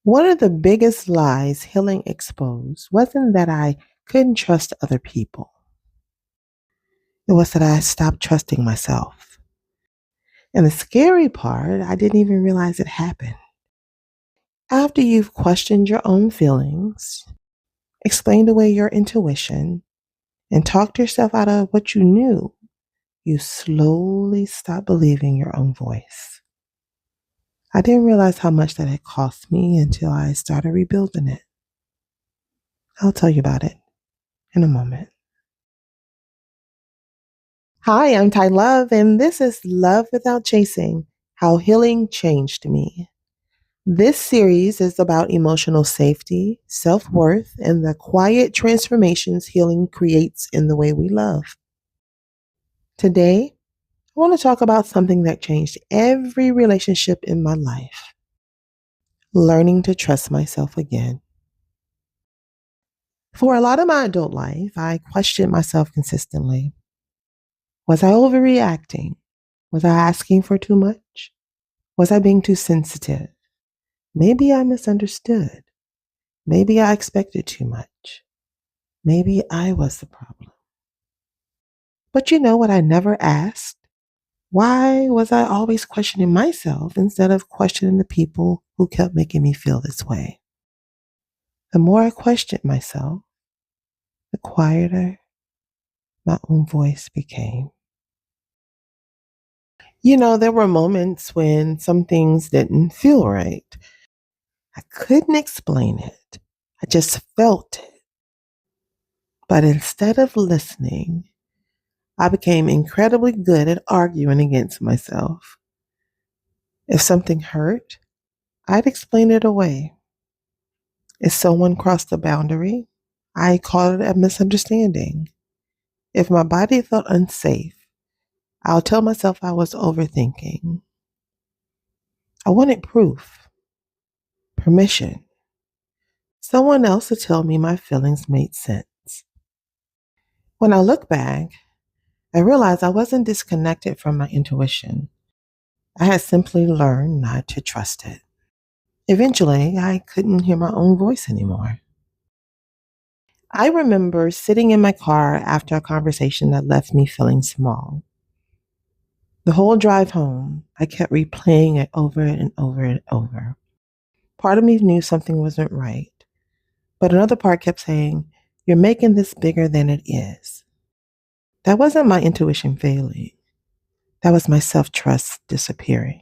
One of the biggest lies healing exposed wasn't that I couldn't trust other people. It was that I stopped trusting myself. And the scary part, I didn't even realize it happened. After you've questioned your own feelings, explained away your intuition, and talked yourself out of what you knew, you slowly stop believing your own voice. I didn't realize how much that had cost me until I started rebuilding it. I'll tell you about it in a moment. Hi, I'm Ty Love, and this is Love Without Chasing, How Healing Changed Me. This series is about emotional safety, self-worth, and the quiet transformations healing creates in the way we love. Today, I want to talk about something that changed every relationship in my life: learning to trust myself again. For a lot of my adult life, I questioned myself consistently. Was I overreacting? Was I asking for too much? Was I being too sensitive? Maybe I misunderstood. Maybe I expected too much. Maybe I was the problem. But you know what I never asked? Why was I always questioning myself instead of questioning the people who kept making me feel this way? The more I questioned myself, the quieter my own voice became. There were moments when some things didn't feel right. I couldn't explain it. I just felt it. But instead of listening, I became incredibly good at arguing against myself. If something hurt, I'd explain it away. If someone crossed a boundary, I called it a misunderstanding. If my body felt unsafe, I'll tell myself I was overthinking. I wanted proof, permission, someone else to tell me my feelings made sense. When I look back, I realized I wasn't disconnected from my intuition. I had simply learned not to trust it. Eventually, I couldn't hear my own voice anymore. I remember sitting in my car after a conversation that left me feeling small. The whole drive home, I kept replaying it over and over and over. Part of me knew something wasn't right, but another part kept saying, "You're making this bigger than it is." That wasn't my intuition failing. That was my self-trust disappearing.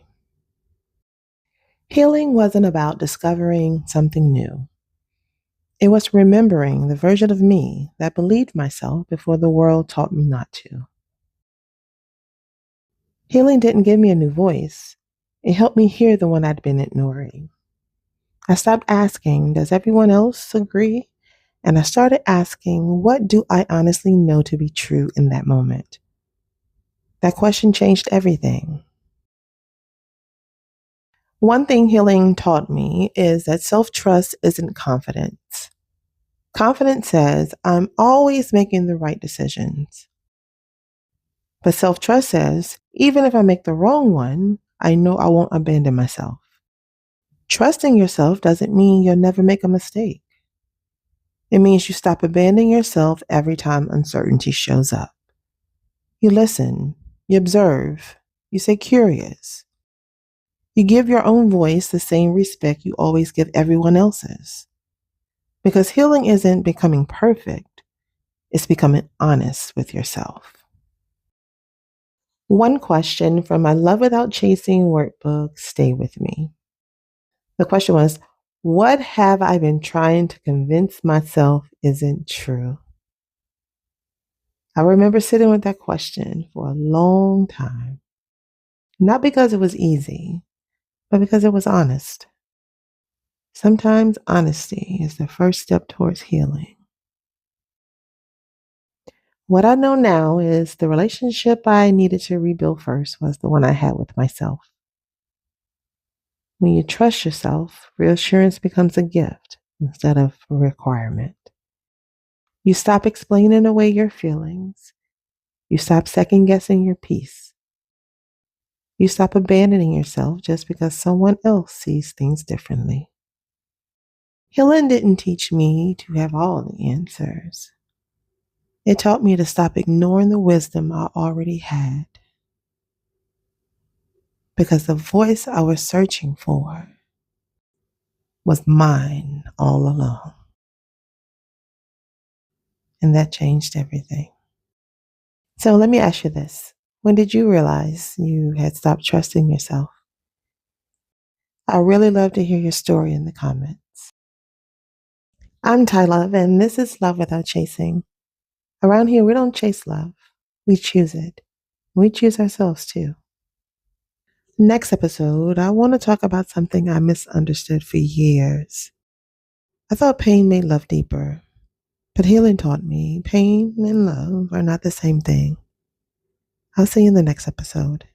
Healing wasn't about discovering something new. It was remembering the version of me that believed myself before the world taught me not to. Healing didn't give me a new voice. It helped me hear the one I'd been ignoring. I stopped asking, "Does everyone else agree?" And I started asking, "What do I honestly know to be true in that moment?" That question changed everything. One thing healing taught me is that self-trust isn't confidence. Confidence says, "I'm always making the right decisions." But self-trust says, even if I make the wrong one, I know I won't abandon myself. Trusting yourself doesn't mean you'll never make a mistake. It means you stop abandoning yourself every time uncertainty shows up. You listen, you observe, you stay curious. You give your own voice the same respect you always give everyone else's. Because healing isn't becoming perfect, it's becoming honest with yourself. One question from my Love Without Chasing workbook stayed with me. The question was, what have I been trying to convince myself isn't true? I remember sitting with that question for a long time. Not because it was easy, but because it was honest. Sometimes honesty is the first step towards healing. What I know now is the relationship I needed to rebuild first was the one I had with myself. When you trust yourself, reassurance becomes a gift instead of a requirement. You stop explaining away your feelings. You stop second guessing your peace. You stop abandoning yourself just because someone else sees things differently. Healing didn't teach me to have all the answers. It taught me to stop ignoring the wisdom I already had, because the voice I was searching for was mine all along. And that changed everything. So let me ask you this. When did you realize you had stopped trusting yourself? I really love to hear your story in the comments. I'm Tyla, and this is Love Without Chasing. Around here, we don't chase love. We choose it. We choose ourselves too. Next episode, I want to talk about something I misunderstood for years. I thought pain made love deeper, but healing taught me pain and love are not the same thing. I'll see you in the next episode.